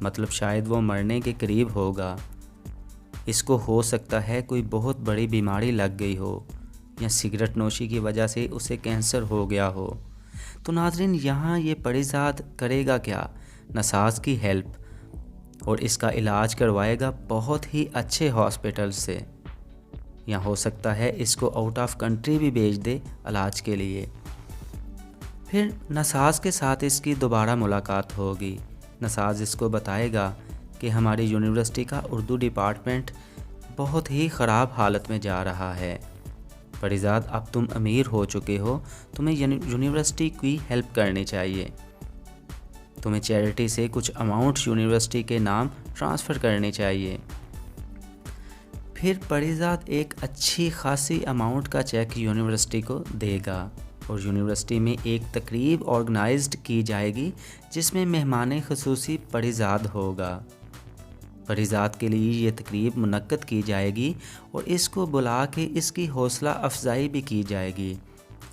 مطلب شاید وہ مرنے کے قریب ہوگا، اس کو ہو سکتا ہے کوئی بہت بڑی بیماری لگ گئی ہو یا سگریٹ نوشی کی وجہ سے اسے کینسر ہو گیا ہو۔ تو ناظرین یہاں یہ پریزاد کرے گا کیا؟ نساز کی ہیلپ، اور اس کا علاج کروائے گا بہت ہی اچھے ہاسپٹل سے، یا ہو سکتا ہے اس کو آؤٹ آف کنٹری بھی بھیج دے علاج کے لیے۔ پھر نساز کے ساتھ اس کی دوبارہ ملاقات ہوگی۔ نساز اس کو بتائے گا کہ ہماری یونیورسٹی کا اردو ڈپارٹمنٹ بہت ہی خراب حالت میں جا رہا ہے، پریزاد اب تم امیر ہو چکے ہو، تمہیں یونیورسٹی کی ہیلپ کرنی چاہیے، تمہیں چیریٹی سے کچھ اماؤنٹ یونیورسٹی کے نام ٹرانسفر کرنی چاہیے۔ پھر پریزاد ایک اچھی خاصی اماؤنٹ کا چیک یونیورسٹی کو دے گا، اور یونیورسٹی میں ایک تقریب آرگنائزڈ کی جائے گی جس میں مہمان خصوصی پریزاد ہوگا۔ پریزاد کے لیے یہ تقریب منعقد کی جائے گی اور اس کو بلا کے اس کی حوصلہ افزائی بھی کی جائے گی،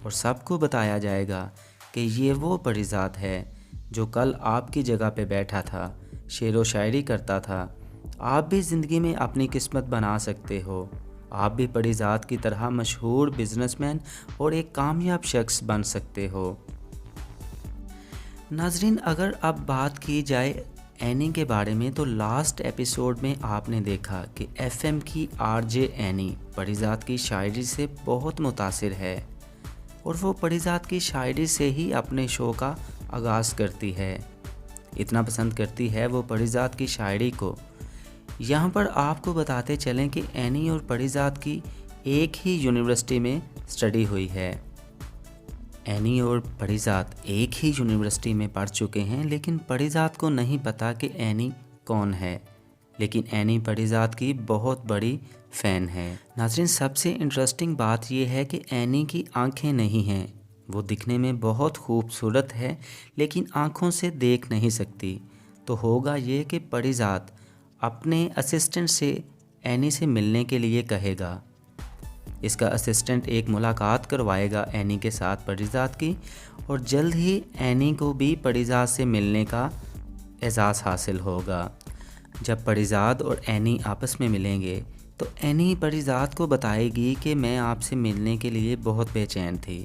اور سب کو بتایا جائے گا کہ یہ وہ پریزاد ہے جو کل آپ کی جگہ پہ بیٹھا تھا، شعر و شاعری کرتا تھا۔ آپ بھی زندگی میں اپنی قسمت بنا سکتے ہو، آپ بھی پریزاد کی طرح مشہور بزنس مین اور ایک کامیاب شخص بن سکتے ہو۔ ناظرین اگر اب بات کی جائے اینی کے بارے میں، تو لاسٹ ایپیسوڈ میں آپ نے دیکھا کہ ایف ایم کی آر جے اینی پریزاد کی شاعری سے بہت متاثر ہے، اور وہ پریزاد کی شاعری سے ہی اپنے شو کا آغاز کرتی ہے، اتنا پسند کرتی ہے وہ پریزاد کی شاعری کو۔ یہاں پر آپ کو بتاتے چلیں کہ اینی اور پریزاد کی ایک ہی یونیورسٹی میں اسٹڈی ہوئی ہے۔ اینی اور پریزاد ایک ہی یونیورسٹی میں پڑھ چکے ہیں، لیکن پریزاد کو نہیں پتا کہ اینی کون ہے، لیکن اینی پریزاد کی بہت بڑی فین ہے۔ ناظرین سب سے انٹرسٹنگ بات یہ ہے کہ اینی کی آنکھیں نہیں ہیں، وہ دکھنے میں بہت خوبصورت ہے لیکن آنکھوں سے دیکھ نہیں سکتی۔ تو ہوگا یہ کہ پریزاد اپنے اسسٹنٹ سے اینی سے ملنے کے لیے کہے گا، اس کا اسسٹنٹ ایک ملاقات کروائے گا اینی کے ساتھ پریزاد کی، اور جلد ہی اینی کو بھی پریزاد سے ملنے کا اعزاز حاصل ہوگا۔ جب پریزاد اور اینی آپس میں ملیں گے تو اینی پریزاد کو بتائے گی کہ میں آپ سے ملنے کے لیے بہت بے چین تھی۔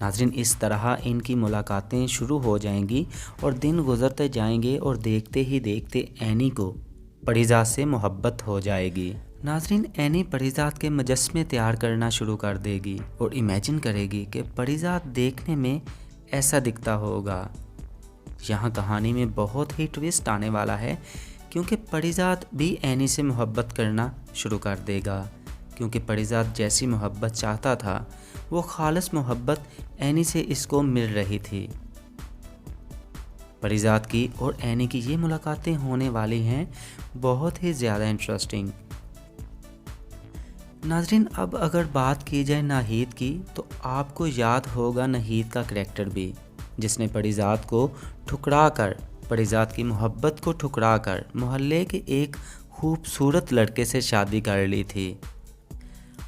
ناظرین اس طرح ان کی ملاقاتیں شروع ہو جائیں گی اور دن گزرتے جائیں گے، اور دیکھتے ہی دیکھتے اینی کو پریزاد سے محبت ہو جائے گی۔ ناظرین اینی پریزاد کے مجسمے تیار کرنا شروع کر دے گی اور امیجن کرے گی کہ پریزاد دیکھنے میں ایسا دکھتا ہوگا۔ یہاں کہانی میں بہت ہی ٹویسٹ آنے والا ہے، کیونکہ پریزاد بھی اینی سے محبت کرنا شروع کر دے گا، کیونکہ پریزاد جیسی محبت چاہتا تھا وہ خالص محبت اینی سے اس کو مل رہی تھی۔ پریزاد کی اور اینی کی یہ ملاقاتیں ہونے والی ہیں بہت ہی زیادہ انٹرسٹنگ۔ ناظرین اب اگر بات کی جائے ناہید کی، تو آپ کو یاد ہوگا ناہید کا کریکٹر بھی، جس نے پریزاد کو ٹھکرا کر، پریزاد کی محبت کو ٹھکرا کر محلے کے ایک خوبصورت لڑکے سے شادی کر لی تھی۔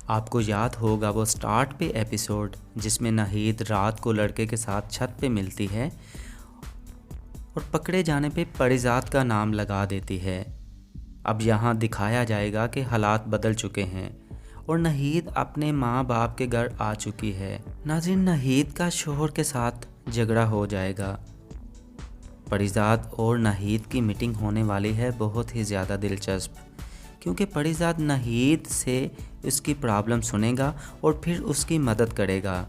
آپ کو یاد ہوگا وہ سٹارٹ پہ ایپیسوڈ جس میں ناہید رات کو لڑکے کے ساتھ چھت پہ ملتی ہے اور پکڑے جانے پہ پریزاد کا نام لگا دیتی ہے۔ اب یہاں دکھایا جائے گا کہ حالات بدل چکے ہیں اور ناہید اپنے ماں باپ کے گھر آ چکی ہے۔ ناظرین ناہید کا شوہر کے ساتھ جھگڑا ہو جائے گا۔ پریزاد اور ناہید کی میٹنگ ہونے والی ہے بہت ہی زیادہ دلچسپ، کیونکہ پریزاد ناہید سے اس کی پرابلم سنے گا اور پھر اس کی مدد کرے گا۔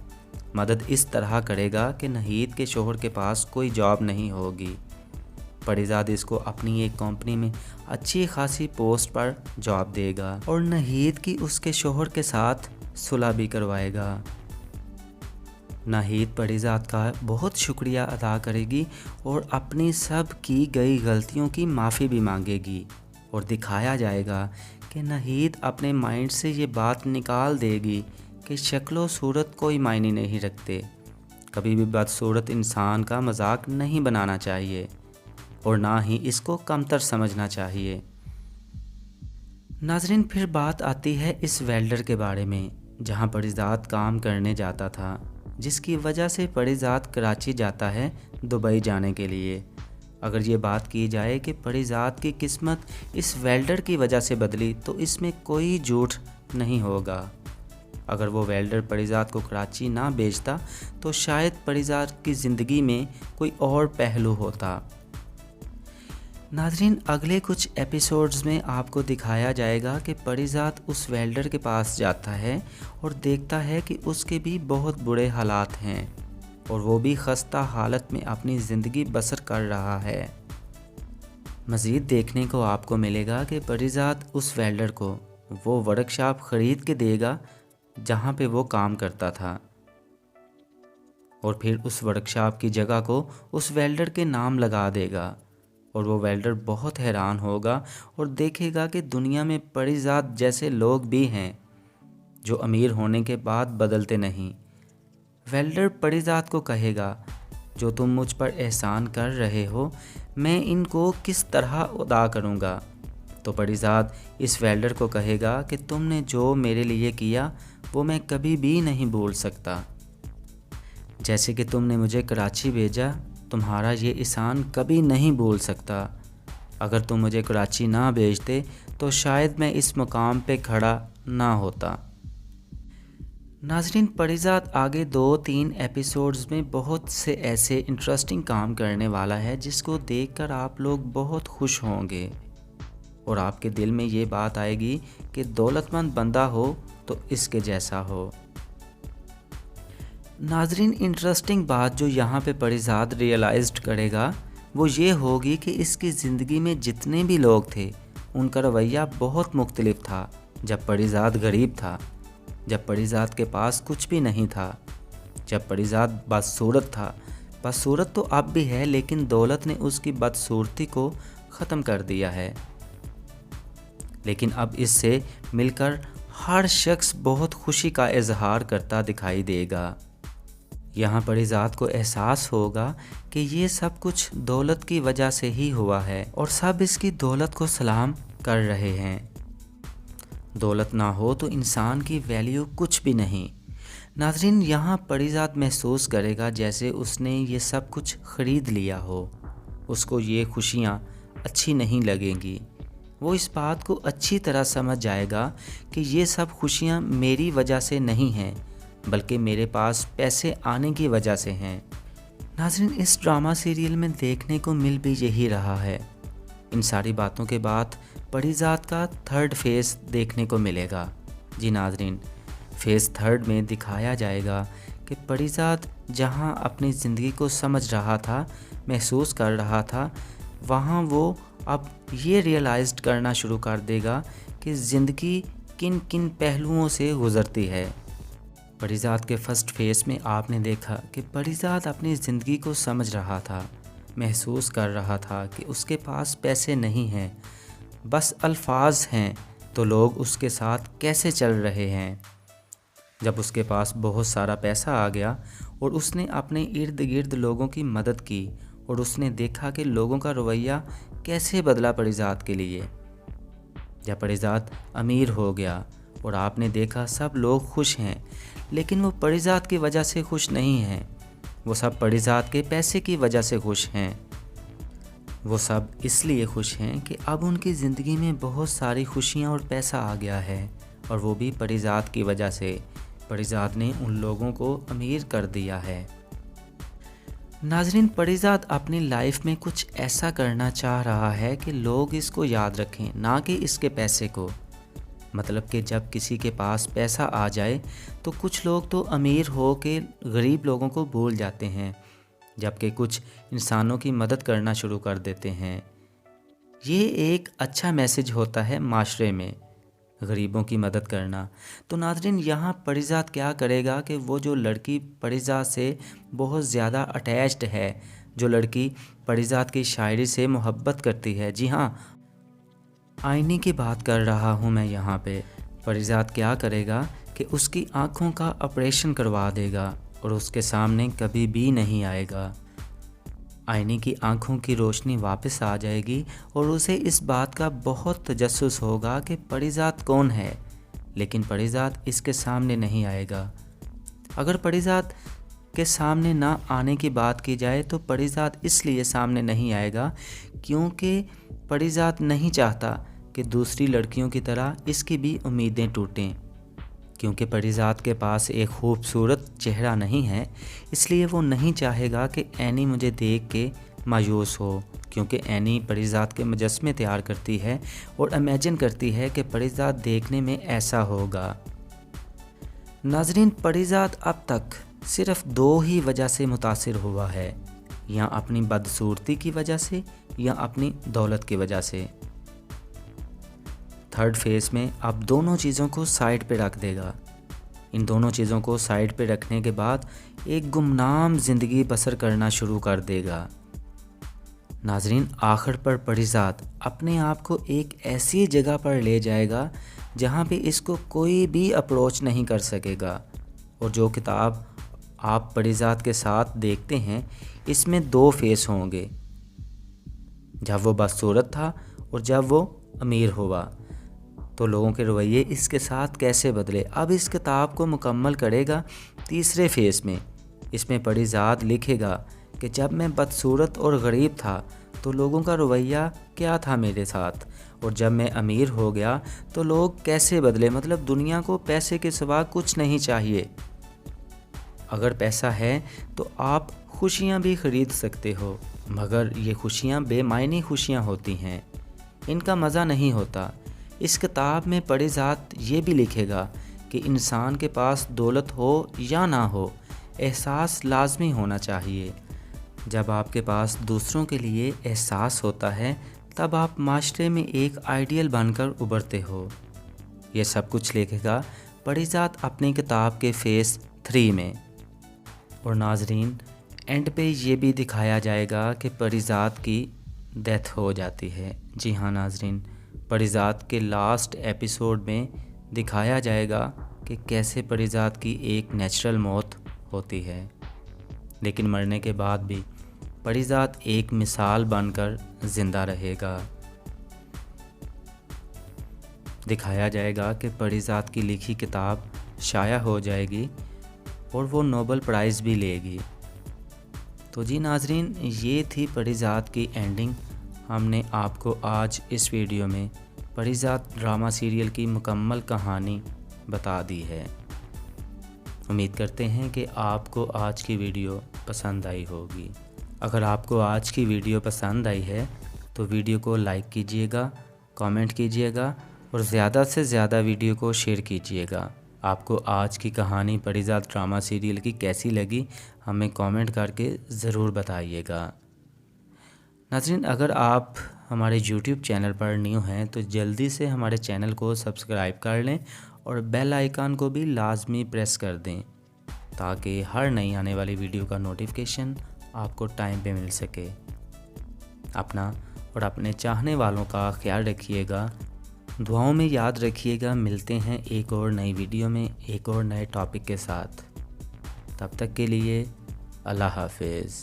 مدد اس طرح کرے گا کہ ناہید کے شوہر کے پاس کوئی جاب نہیں ہوگی، پریزاد اس کو اپنی ایک کمپنی میں اچھی خاصی پوسٹ پر جاب دے گا، اور ناہید کی اس کے شوہر کے ساتھ صلح بھی کروائے گا۔ ناہید پریزاد کا بہت شکریہ ادا کرے گی اور اپنی سب کی گئی غلطیوں کی معافی بھی مانگے گی، اور دکھایا جائے گا کہ ناہید اپنے مائنڈ سے یہ بات نکال دے گی کہ شکل و صورت کوئی معنی نہیں رکھتے، کبھی بھی بدصورت انسان کا مذاق نہیں بنانا چاہیے اور نہ ہی اس کو کمتر سمجھنا چاہیے۔ ناظرین پھر بات آتی ہے اس ویلڈر کے بارے میں جہاں پریزاد کام کرنے جاتا تھا، جس کی وجہ سے پریزاد کراچی جاتا ہے دبئی جانے کے لیے۔ اگر یہ بات کی جائے کہ پریزاد کی قسمت اس ویلڈر کی وجہ سے بدلی تو اس میں کوئی جھوٹ نہیں ہوگا۔ اگر وہ ویلڈر پریزاد کو کراچی نہ بھیجتا تو شاید پریزاد کی زندگی میں کوئی اور پہلو ہوتا۔ ناظرین، اگلے کچھ ایپیسوڈز میں آپ کو دکھایا جائے گا کہ پریزاد اس ویلڈر کے پاس جاتا ہے اور دیکھتا ہے کہ اس کے بھی بہت برے حالات ہیں اور وہ بھی خستہ حالت میں اپنی زندگی بسر کر رہا ہے۔ مزید دیکھنے کو آپ کو ملے گا کہ پریزاد اس ویلڈر کو وہ ورک شاپ خرید کے دے گا جہاں پہ وہ کام کرتا تھا، اور پھر اس ورک شاپ کی جگہ کو اس ویلڈر کے نام لگا دے گا، اور وہ ویلڈر بہت حیران ہوگا اور دیکھے گا کہ دنیا میں پریزاد جیسے لوگ بھی ہیں جو امیر ہونے کے بعد بدلتے نہیں۔ ویلڈر پریزاد کو کہے گا، جو تم مجھ پر احسان کر رہے ہو میں ان کو کس طرح ادا کروں گا؟ تو پریزاد اس ویلڈر کو کہے گا کہ تم نے جو میرے لیے کیا وہ میں کبھی بھی نہیں بھول سکتا۔ جیسے کہ تم نے مجھے کراچی بھیجا، تمہارا یہ احسان کبھی نہیں بھول سکتا۔ اگر تم مجھے کراچی نہ بھیجتے تو شاید میں اس مقام پہ کھڑا نہ ہوتا۔ ناظرین، پریزاد آگے 2-3 ایپیسوڈز میں بہت سے ایسے انٹرسٹنگ کام کرنے والا ہے جس کو دیکھ کر آپ لوگ بہت خوش ہوں گے اور آپ کے دل میں یہ بات آئے گی کہ دولت مند بندہ ہو تو اس کے جیسا ہو۔ ناظرین، انٹرسٹنگ بات جو یہاں پہ پریزاد ریئلائزڈ کرے گا وہ یہ ہوگی کہ اس کی زندگی میں جتنے بھی لوگ تھے ان کا رویہ بہت مختلف تھا۔ جب پریزاد غریب تھا، جب پریزاد کے پاس کچھ بھی نہیں تھا، جب پریزاد بدصورت تھا، بدصورت تو اب بھی ہے لیکن دولت نے اس کی بدصورتی کو ختم کر دیا ہے، لیکن اب اس سے مل کر ہر شخص بہت خوشی کا اظہار کرتا دکھائی دے گا۔ یہاں پریزاد کو احساس ہوگا کہ یہ سب کچھ دولت کی وجہ سے ہی ہوا ہے اور سب اس کی دولت کو سلام کر رہے ہیں۔ دولت نہ ہو تو انسان کی ویلیو کچھ بھی نہیں۔ ناظرین، یہاں پریزاد محسوس کرے گا جیسے اس نے یہ سب کچھ خرید لیا ہو۔ اس کو یہ خوشیاں اچھی نہیں لگیں گی۔ وہ اس بات کو اچھی طرح سمجھ جائے گا کہ یہ سب خوشیاں میری وجہ سے نہیں ہیں بلکہ میرے پاس پیسے آنے کی وجہ سے ہیں۔ ناظرین، اس ڈرامہ سیریل میں دیکھنے کو مل بھی یہی رہا ہے۔ ان ساری باتوں کے بعد پریزاد کا 3rd فیز دیکھنے کو ملے گا۔ جی ناظرین، فیز 3 میں دکھایا جائے گا کہ پریزاد جہاں اپنی زندگی کو سمجھ رہا تھا، محسوس کر رہا تھا، وہاں وہ اب یہ ریئلائزڈ کرنا شروع کر دے گا کہ زندگی کن کن پہلوؤں سے گزرتی ہے۔ پریزاد کے 1st فیز میں آپ نے دیکھا کہ پریزاد اپنی زندگی کو سمجھ رہا تھا، محسوس کر رہا تھا کہ اس کے پاس پیسے نہیں ہیں، بس الفاظ ہیں تو لوگ اس کے ساتھ کیسے چل رہے ہیں۔ جب اس کے پاس بہت سارا پیسہ آ گیا اور اس نے اپنے ارد گرد لوگوں کی مدد کی اور اس نے دیکھا کہ لوگوں کا رویہ کیسے بدلا پریزاد کے لیے۔ جب پریزاد امیر ہو گیا اور آپ نے دیکھا سب لوگ خوش ہیں، لیکن وہ پریزاد کی وجہ سے خوش نہیں ہیں، وہ سب پریزاد کے پیسے کی وجہ سے خوش ہیں۔ وہ سب اس لیے خوش ہیں کہ اب ان کی زندگی میں بہت ساری خوشیاں اور پیسہ آ گیا ہے، اور وہ بھی پریزاد کی وجہ سے۔ پریزاد نے ان لوگوں کو امیر کر دیا ہے۔ ناظرین، پریزاد اپنی لائف میں کچھ ایسا کرنا چاہ رہا ہے کہ لوگ اس کو یاد رکھیں، نہ کہ اس کے پیسے کو۔ مطلب کہ جب کسی کے پاس پیسہ آ جائے تو کچھ لوگ تو امیر ہو کے غریب لوگوں کو بھول جاتے ہیں، جبکہ کچھ انسانوں کی مدد کرنا شروع کر دیتے ہیں۔ یہ ایک اچھا میسج ہوتا ہے معاشرے میں، غریبوں کی مدد کرنا۔ تو ناظرین، یہاں پریزاد کیا کرے گا کہ وہ جو لڑکی پریزاد سے بہت زیادہ اٹیچڈ ہے، جو لڑکی پریزاد کی شاعری سے محبت کرتی ہے، جی ہاں، آئینے کی بات کر رہا ہوں میں یہاں پہ، پریزاد کیا کرے گا کہ اس کی آنکھوں کا آپریشن کروا دے گا اور اس کے سامنے کبھی بھی نہیں آئے گا۔ آئینے کی آنکھوں کی روشنی واپس آ جائے گی اور اسے اس بات کا بہت تجسس ہوگا کہ پریزاد کون ہے، لیکن پریزاد اس کے سامنے نہیں آئے گا۔ اگر پریزاد کے سامنے نہ آنے کی بات کی جائے تو پری ذات اس لیے سامنے نہیں آئے گا کیونکہ پری ذات نہیں چاہتا کہ دوسری لڑکیوں کی طرح اس کی بھی امیدیں ٹوٹیں، کیونکہ پری ذات کے پاس ایک خوبصورت چہرہ نہیں ہے، اس لیے وہ نہیں چاہے گا کہ اینی مجھے دیکھ کے مایوس ہو، کیونکہ اینی پری ذات کے مجسمے تیار کرتی ہے اور امیجن کرتی ہے کہ پری ذات دیکھنے میں ایسا ہوگا۔ ناظرین، پری ذات اب تک صرف 2 ہی وجہ سے متاثر ہوا ہے، یا اپنی بدصورتی کی وجہ سے یا اپنی دولت کی وجہ سے۔ تھرڈ فیز میں اب دونوں چیزوں کو سائیڈ پہ رکھ دے گا۔ ان دونوں چیزوں کو سائیڈ پہ رکھنے کے بعد ایک گمنام زندگی بسر کرنا شروع کر دے گا۔ ناظرین، آخر پر پری ذات اپنے آپ کو ایک ایسی جگہ پر لے جائے گا جہاں پہ اس کو کوئی بھی اپروچ نہیں کر سکے گا، اور جو کتاب آپ پری ذات کے ساتھ دیکھتے ہیں اس میں 2 فیس ہوں گے، جب وہ بدصورت تھا اور جب وہ امیر ہوا، تو لوگوں کے رویے اس کے ساتھ کیسے بدلے۔ اب اس کتاب کو مکمل کرے گا تیسرے فیس میں۔ اس میں پری ذات لکھے گا کہ جب میں بدصورت اور غریب تھا تو لوگوں کا رویہ کیا تھا میرے ساتھ، اور جب میں امیر ہو گیا تو لوگ کیسے بدلے، مطلب دنیا کو پیسے کے سوا کچھ نہیں چاہیے۔ اگر پیسہ ہے تو آپ خوشیاں بھی خرید سکتے ہو، مگر یہ خوشیاں بے معنی خوشیاں ہوتی ہیں، ان کا مزہ نہیں ہوتا۔ اس کتاب میں پری ذات یہ بھی لکھے گا کہ انسان کے پاس دولت ہو یا نہ ہو، احساس لازمی ہونا چاہیے۔ جب آپ کے پاس دوسروں کے لیے احساس ہوتا ہے تب آپ معاشرے میں ایک آئیڈیل بن کر ابھرتے ہو۔ یہ سب کچھ لکھے گا پری ذات اپنی کتاب کے فیس 3 میں۔ اور ناظرین، اینڈ پہ یہ بھی دکھایا جائے گا کہ پری ذات کی ڈیتھ ہو جاتی ہے۔ جی ہاں ناظرین، پری ذات کے لاسٹ ایپیسوڈ میں دکھایا جائے گا کہ کیسے پری ذات کی ایک نیچرل موت ہوتی ہے، لیکن مرنے کے بعد بھی پری ذات ایک مثال بن کر زندہ رہے گا۔ دکھایا جائے گا کہ پری ذات کی لکھی کتاب شائع ہو جائے گی اور وہ نوبل پرائز بھی لے گی۔ تو جی ناظرین، یہ تھی پری ذات کی اینڈنگ۔ ہم نے آپ کو آج اس ویڈیو میں پری ذات ڈرامہ سیریل کی مکمل کہانی بتا دی ہے۔ امید کرتے ہیں کہ آپ کو آج کی ویڈیو پسند آئی ہوگی۔ اگر آپ کو آج کی ویڈیو پسند آئی ہے تو ویڈیو کو لائک کیجئے گا، کامنٹ کیجئے گا اور زیادہ سے زیادہ ویڈیو کو شیئر کیجئے گا۔ آپ کو آج کی کہانی پری ذات ڈرامہ سیریل کی کیسی لگی ہمیں کامنٹ کر کے ضرور بتائیے گا۔ ناظرین، اگر آپ ہمارے یوٹیوب چینل پر نیو ہیں تو جلدی سے ہمارے چینل کو سبسکرائب کر لیں اور بیل آئیکن کو بھی لازمی پریس کر دیں تاکہ ہر نئی آنے والی ویڈیو کا نوٹیفیکیشن آپ کو ٹائم پہ مل سکے۔ اپنا اور اپنے چاہنے والوں کا خیال رکھیے گا، دعاؤں میں یاد رکھیے گا۔ ملتے ہیں ایک اور نئی ویڈیو میں ایک اور نئے ٹاپک کے ساتھ۔ تب تک کے لیے اللہ حافظ۔